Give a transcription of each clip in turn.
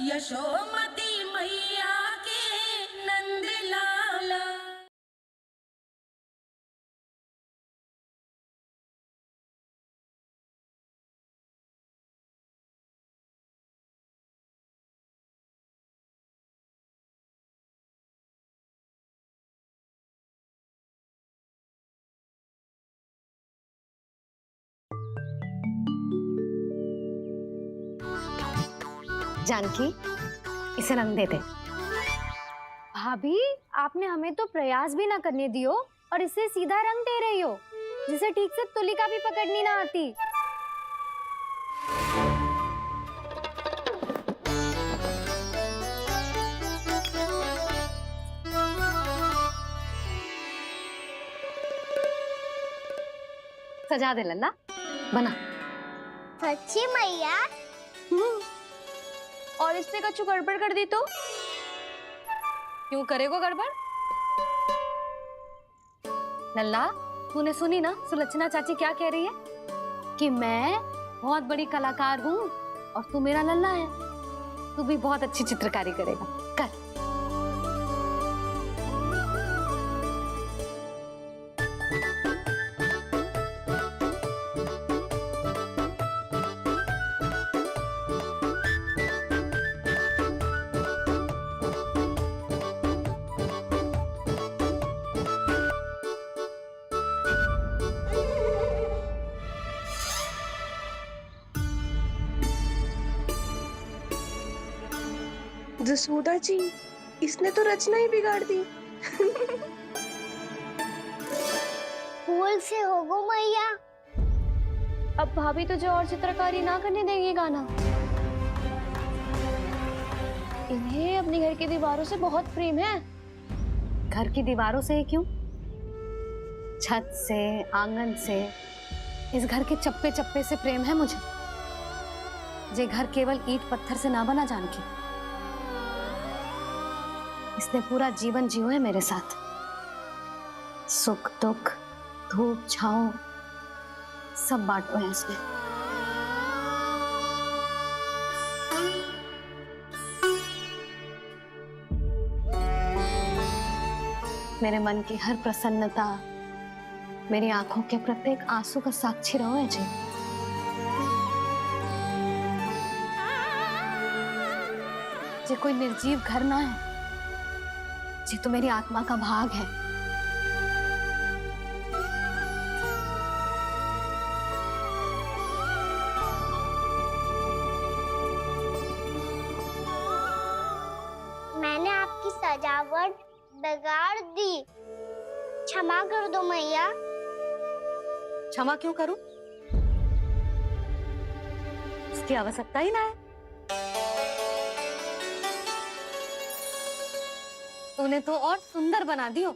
यशोमती मैया के नंद लाला। जानकी, इसे रंग दे दे। भाभी, आपने हमें तो प्रयास भी ना करने दियो और इसे सीधा रंग दे रही हो, जिसे ठीक से तुलिका भी पकड़नी ना आती। सजा दे लल्ला, बना। सच्ची मैया? और इसने कछु गड़बड़ कर दी तो? क्यों करेगो गड़बड़? लल्ला, तूने सुनी ना सुलक्षणा चाची क्या कह रही है? कि मैं बहुत बड़ी कलाकार हूँ और तू मेरा लल्ला है। तू भी बहुत अच्छी चित्रकारी करेगा, कर। जसोदा जी, इसने तो रचना ही बिगाड़ दी। फूल से होगो मैया। अब भाभी तुझे और चित्रकारी ना करने देंगी गाना। इन्हें अपने घर की दीवारों से बहुत प्रेम है। घर की दीवारों से क्यों? छत से, आंगन से, इस घर के चप्पे चप्पे से प्रेम है मुझे। ये घर केवल ईंट पत्थर से ना बना जानकी। इसने पूरा जीवन जियो है मेरे साथ। सुख दुख, धूप छाओ सब बांटो है इसने। मेरे मन की हर प्रसन्नता, मेरी आंखों के प्रत्येक आंसू का साक्षी रहो है जी। ये कोई निर्जीव घर ना है, ये तो मेरी आत्मा का भाग है। मैंने आपकी सजावट बिगाड़ दी, क्षमा कर दो मैया। क्षमा क्यों करूं? इसकी आवश्यकता ही ना है। तूने तो और सुंदर बना दियो।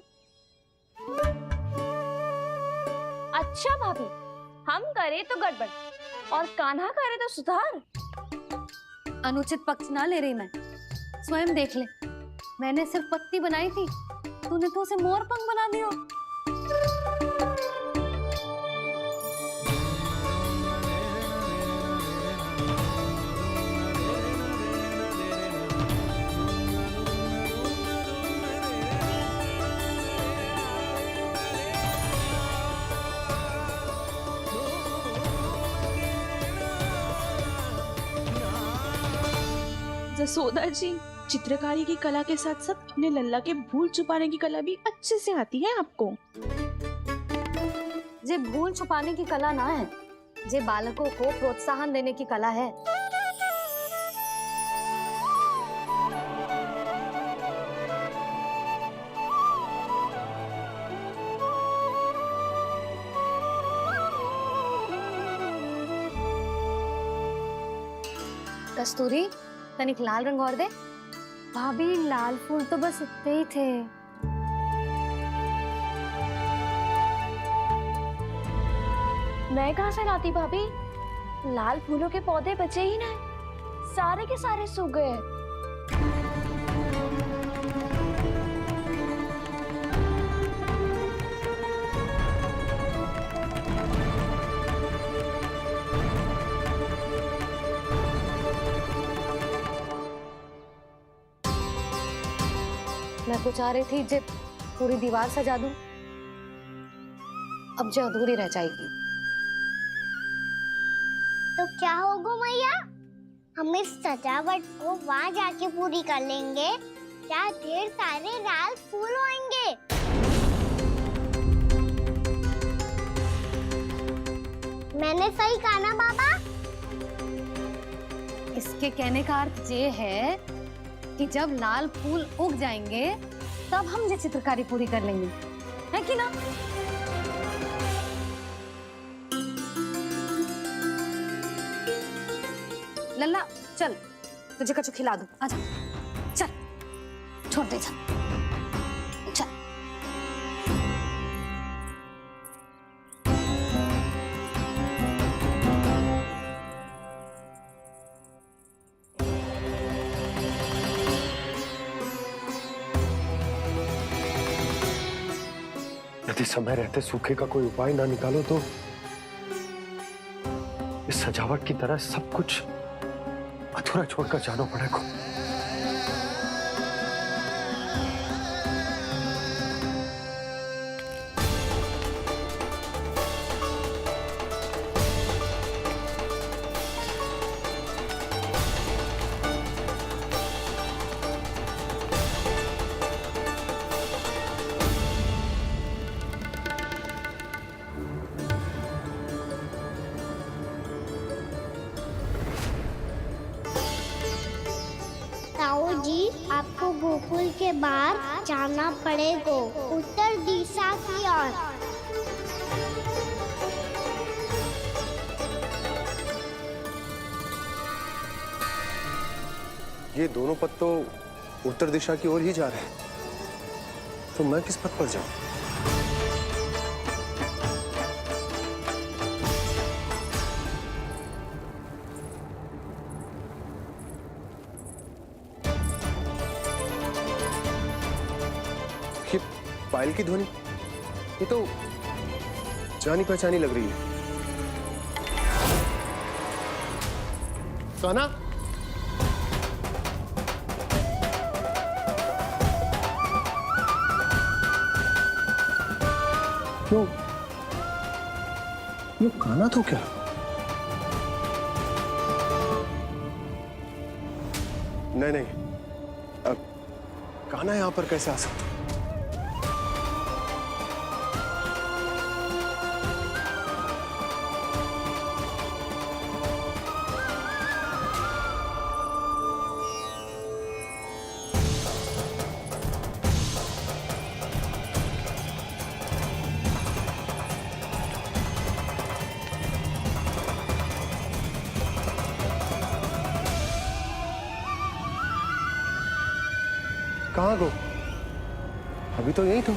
अच्छा भाभी, हम करे तो गड़बड़ और कान्हा करे तो सुधार। अनुचित पक्ष ना ले रही मैं, स्वयं देख ले। मैंने सिर्फ पत्ती बनाई थी, तूने तो उसे मोर पंख बना दियो। जसोदा जी, चित्रकारी की कला के साथ साथ अपने लल्ला के भूल छुपाने की कला भी अच्छे से आती है आपको। ये भूल छुपाने की कला ना है, ये बालकों को प्रोत्साहन देने की कला है। कस्तूरी, तनिक लाल रंग और दे। भाभी, लाल फूल तो बस इतने ही थे। मैं कहाँ से लाती भाभी? लाल फूलों के पौधे बचे ही नहीं, सारे के सारे सूख गए। मैं तो चाह रही थी जे पूरी दीवार सजा दूं, अब जो अधूरी रह जाएगी। तो क्या होगा मैया, हम इस सजावट को वहाँ जाके पूरी कर लेंगे, क्या ढेर सारे लाल फूल होंगे। मैंने सही कहा ना बाबा? इसके कहने का अर्थ ये है कि जब लाल फूल उग जाएंगे तब हम ये चित्रकारी पूरी कर लेंगे, है कि ना? लल्ला चल, तुझे कछु खिला दूं, आजा, चल, छोड़ दे, चल, चल। यदि समय रहते सूखे का कोई उपाय ना निकालो तो इस सजावट की तरह सब कुछ अधूरा छोड़कर जाना पड़ेगा। ताऊ जी, आपको गोकुल के बाहर जाना पड़ेगा, उत्तर दिशा की ओर। ये दोनों पथ तो उत्तर दिशा की ओर ही जा रहे हैं, तो मैं किस पथ पर जाऊं? ये पायल की ध्वनि, ये तो जानी पहचानी लग रही है। कान्हा, क्यों? ये कान्हा तो क्या? नहीं नहीं, अब कान्हा यहां पर कैसे आ सकता? कहाँ गो? अभी तो यही तुम।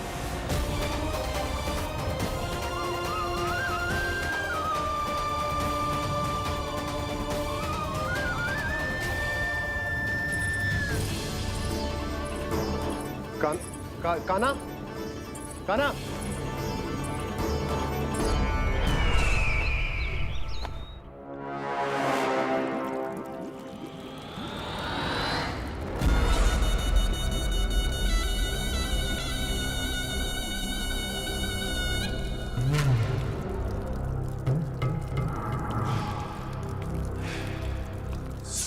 कान्हा, कान्हा,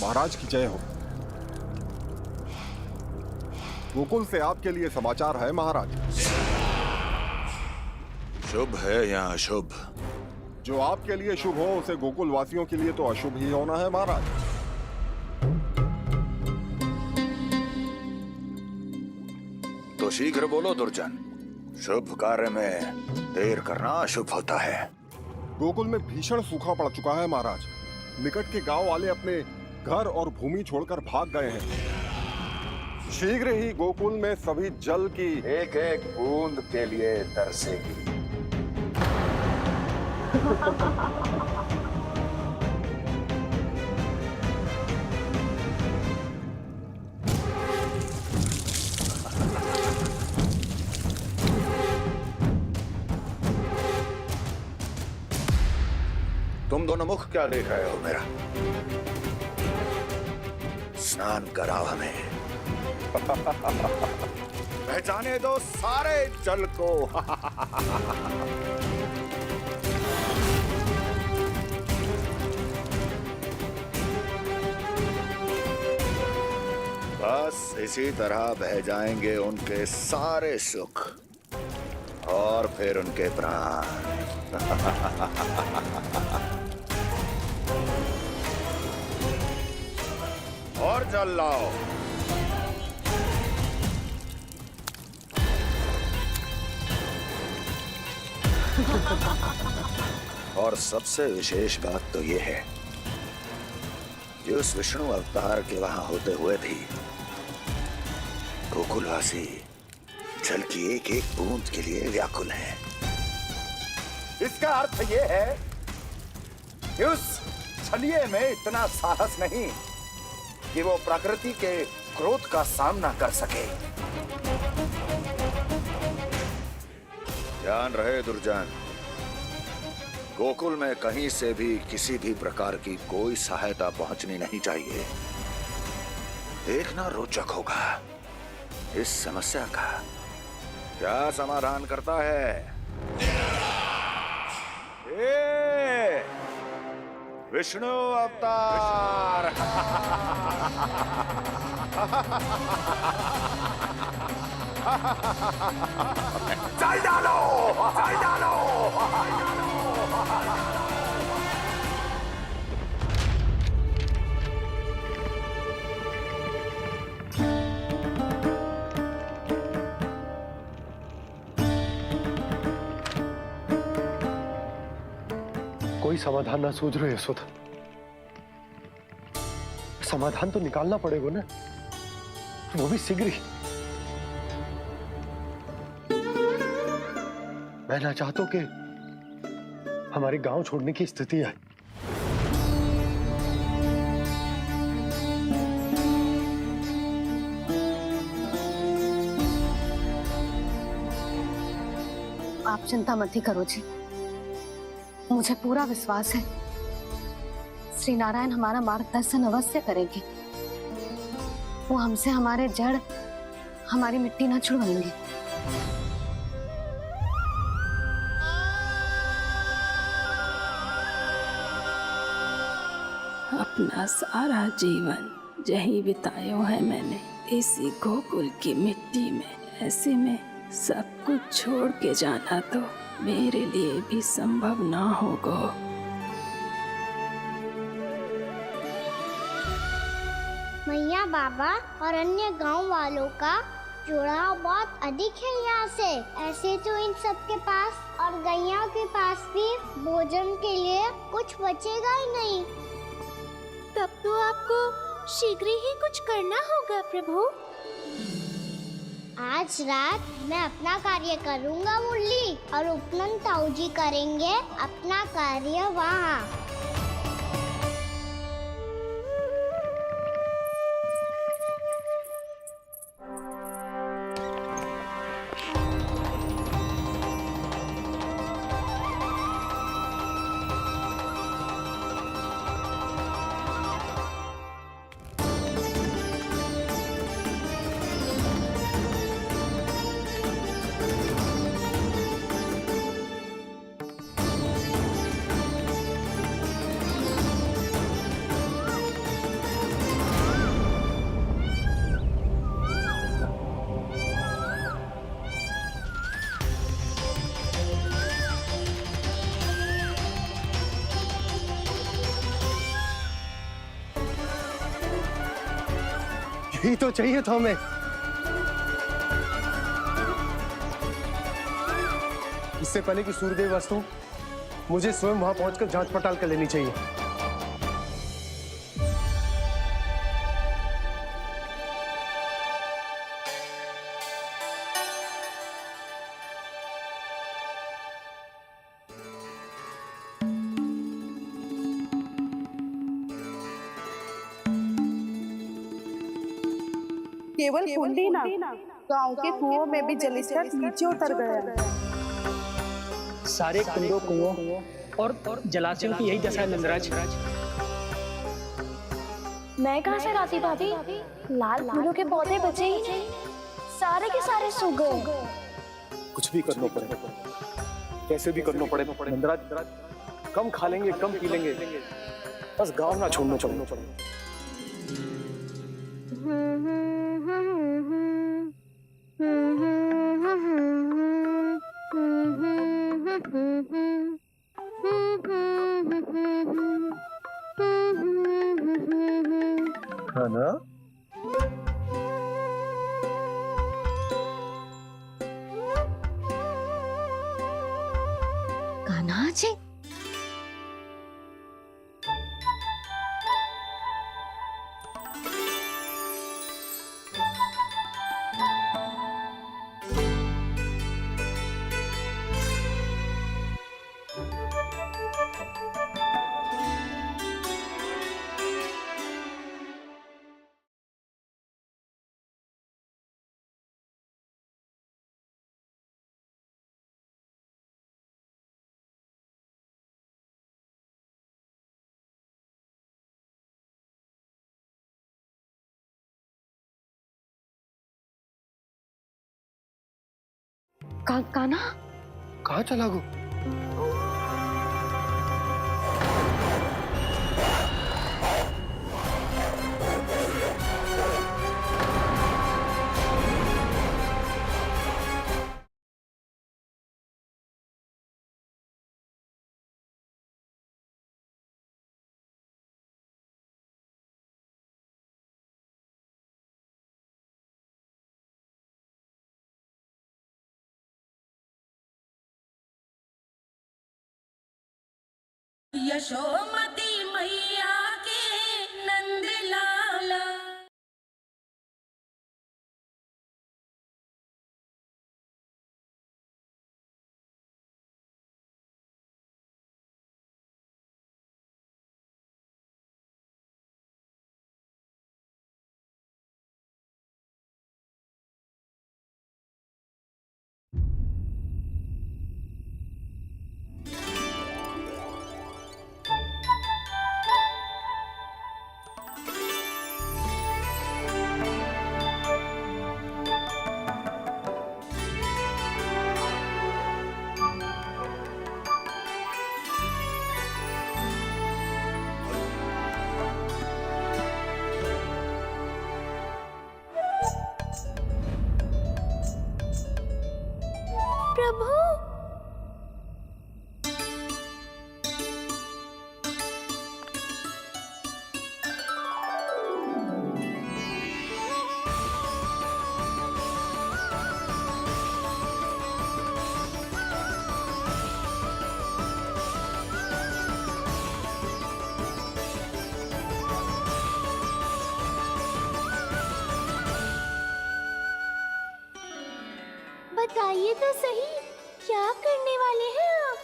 महाराज की जय हो। गोकुल से आपके लिए समाचार है महाराज। शुभ है या अशुभ? जो आपके लिए शुभ हो उसे गोकुल वासियों के लिए तो अशुभ ही होना है महाराज। तो शीघ्र बोलो दुर्जन, शुभ कार्य में देर करना अशुभ होता है। गोकुल में भीषण सूखा पड़ चुका है महाराज। निकट के गांव वाले अपने घर और भूमि छोड़कर भाग गए हैं। शीघ्र ही गोकुल में सभी जल की एक एक बूंद के लिए तरसेगी। तुम दोनों मुख क्या देख रहे हो मेरा? स्नान कराओ हमें। पहचाने दो सारे जल को। बस इसी तरह बह जाएंगे उनके सारे सुख और फिर उनके प्राण। और जल लाओ। और सबसे विशेष बात तो ये है कि उस विष्णु अवतार के वहां होते हुए भी गोकुलवासी जल की एक एक बूंद के लिए व्याकुल हैं। इसका अर्थ ये है कि उस छलिए में इतना साहस नहीं कि वो प्रकृति के क्रोध का सामना कर सके। ध्यान रहे दुर्जन, गोकुल में कहीं से भी किसी भी प्रकार की कोई सहायता पहुंचनी नहीं चाहिए। देखना रोचक होगा इस समस्या का क्या समाधान करता है। ए, विष्णु अवतार। चल डालो, चल डालो। कोई समाधान ना सूझ रहे यशोदा। समाधान तो निकालना पड़ेगा ना, वो भी शीघ्र ही। मैं ना चाहता कि हमारे गांव छोड़ने की स्थिति आए। आप चिंता मत ही करो जी, मुझे पूरा विश्वास है श्री नारायण हमारा मार्गदर्शन अवश्य करेंगे। वो हमसे हमारे जड़, हमारी मिट्टी ना छुड़वाएंगे। अपना सारा जीवन यही बितायो है मैंने, इसी गोकुल की मिट्टी में। ऐसे में सब कुछ छोड़ के जाना तो मेरे लिए भी संभव ना होगा। मैया बाबा और अन्य गांव वालों का जुड़ाव बहुत अधिक है यहाँ से। ऐसे तो इन सब के पास और गैया के पास भी भोजन के लिए कुछ बचेगा ही नहीं। तब तो आपको शीघ्र ही कुछ करना होगा प्रभु। आज रात मैं अपना कार्य करूँगा मुरली, और उपनंद ताऊ जी करेंगे अपना कार्य वहाँ। यही तो चाहिए था हमें। इससे पहले कि सूर्यदेव वस्तु, मुझे स्वयं वहां पहुंचकर जांच पड़ताल कर लेनी चाहिए। केवल कुंडी ना, गांव के कुओं में भी जलस्तर नीचे उतर गया। सारे कुंडों, कुओं और जलाशयों की यही दशा है नंदराज। मैं कहाँ से गाती भाभी? लाल फूलों के पौधे बचे ही नहीं, सारे के सारे सूख गए। कुछ भी करना पड़े, कैसे भी करना पड़े नंदरा, कम खा लेंगे, कम पी लेंगे, बस गाँव ना छोड़ना पड़े। हाँ ना? कान्हा जी, कान्हा कहाँ चला गो? यशोमती मैया के नंद लाला। प्रभु, बताइए तो सही, क्या करने वाले हैं आप?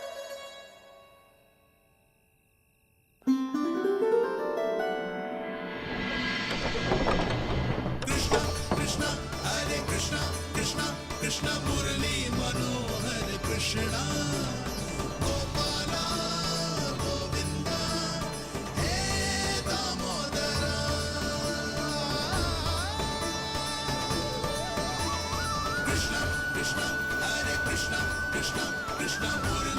Krishna, Hare Krishna, Krishna Krishna, Murli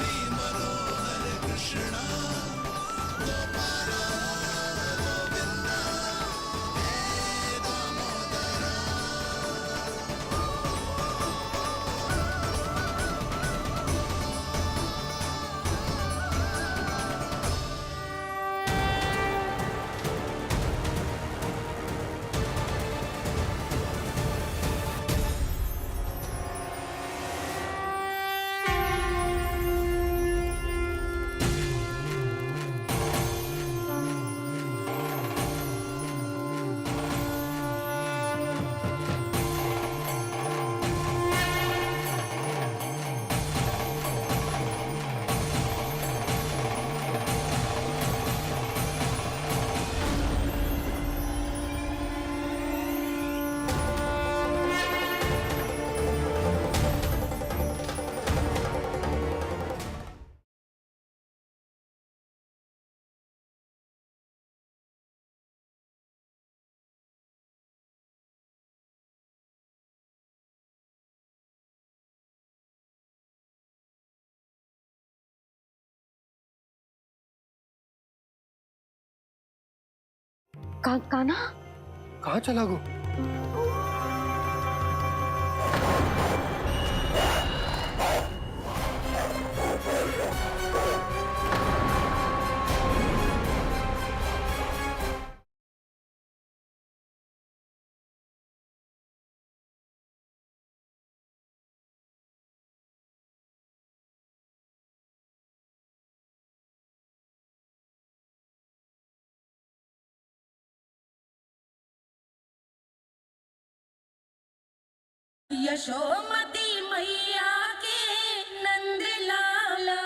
Kanha कहाँ चला गो? यशोमती मैया के नंद लाला।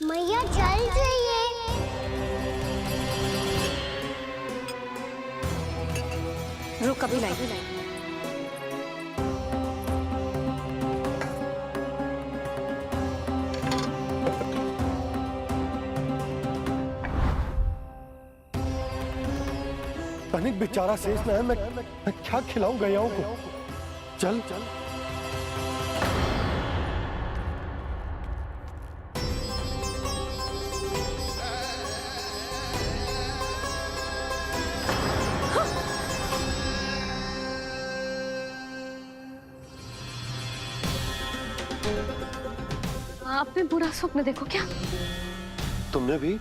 मैया चल जाइए। रुक अभी लाई। तनिक बेचारा शेष न है, मैं क्या खिलाऊं गैयाओं को? चल चल। आपने बुरा स्वप्न देखो क्या? तुमने भी?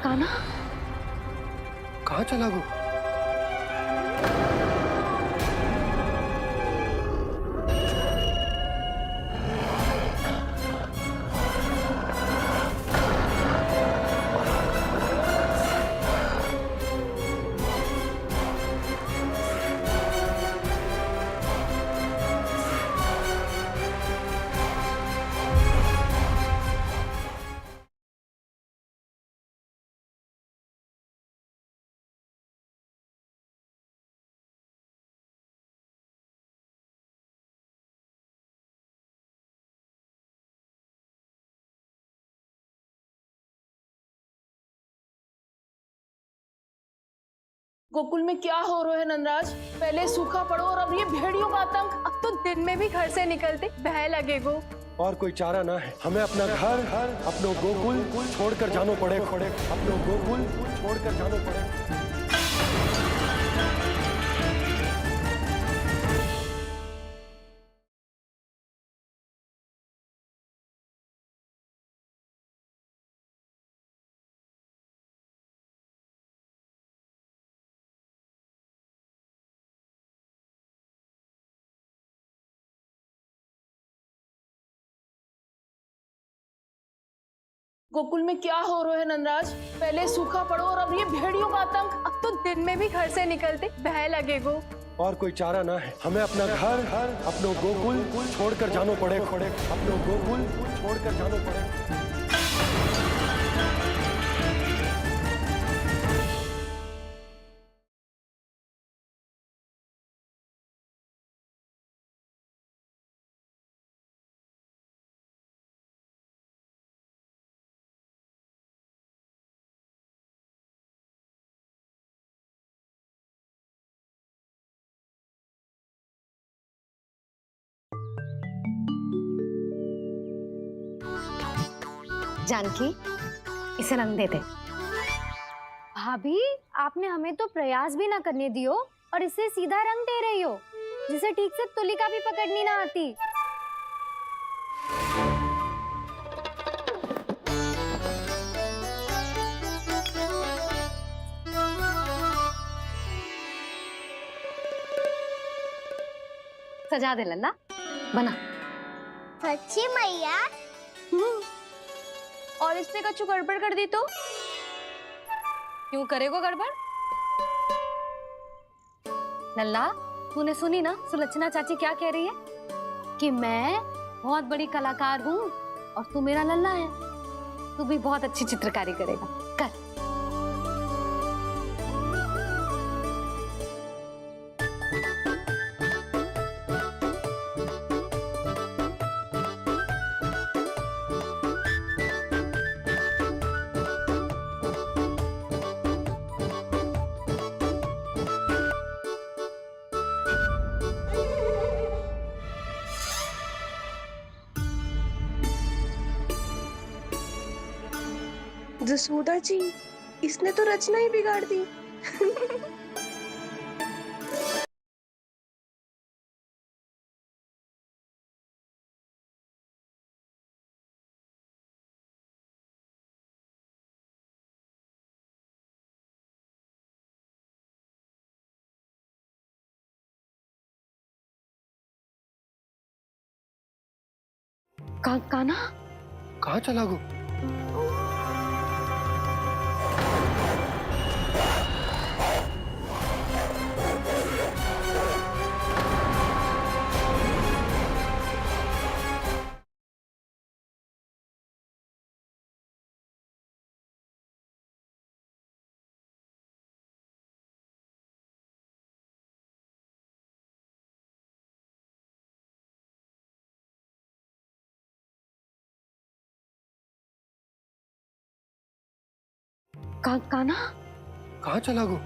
कान्हा कहाँ चला गो? गोकुल में क्या हो रहा है नंदराज? पहले सूखा पड़ो और अब ये भेड़ियों का आतंक। अब तो दिन में भी घर से निकलते भय लगेगो। और कोई चारा ना है, हमें अपना घर अपनो गोकुल छोड़कर जानो पड़े। अपनो गोकुल छोड़कर जानो पड़े। गोकुल में क्या हो रहा है नंदराज? पहले सूखा पड़ो और अब ये भेड़ियों का आतंक। अब तो दिन में भी घर से निकलते भय लगेगो। और कोई चारा ना है, हमें अपना घर अपनो गोकुल छोड़कर जानो पड़े, अपनो गोकुल छोड़कर जानो पड़े। जानकी, इसे रंग दे दे। भाभी, आपने हमें तो प्रयास भी ना करने दियो और इसे सीधा रंग दे रही हो, जिसे ठीक से तुलिका भी पकड़नी ना आती। सजा दे लल्ला, बना। सच्ची मैया? और इसने कछु गड़बड़ कर दी तो? क्यों करेगो गड़बड़? लल्ला, तूने सुनी ना सुलक्षणा चाची क्या कह रही है? कि मैं बहुत बड़ी कलाकार हूँ और तू मेरा लल्ला है, तू भी बहुत अच्छी चित्रकारी करेगा। कर। जसोदा जी, इसने तो रचना ही बिगाड़ दी। काना? कहाँ चला गो? काना? कहाँ चला गो?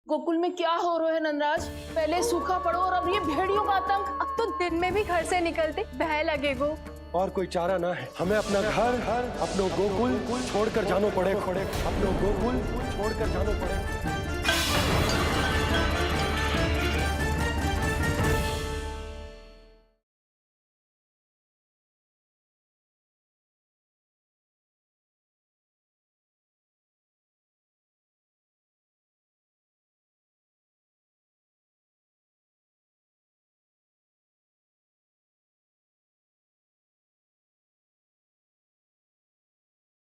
गोकुल में क्या हो रहा है नंदराज? पहले सूखा पड़ो और अब ये भेड़ियों का आतंक। अब तो दिन में भी घर से निकलते बह लगेगो। और कोई चारा ना है, हमें अपना घर अपनो गोकुल छोड़कर जानो पड़े, अपनो गोकुल छोड़कर जानो पड़े।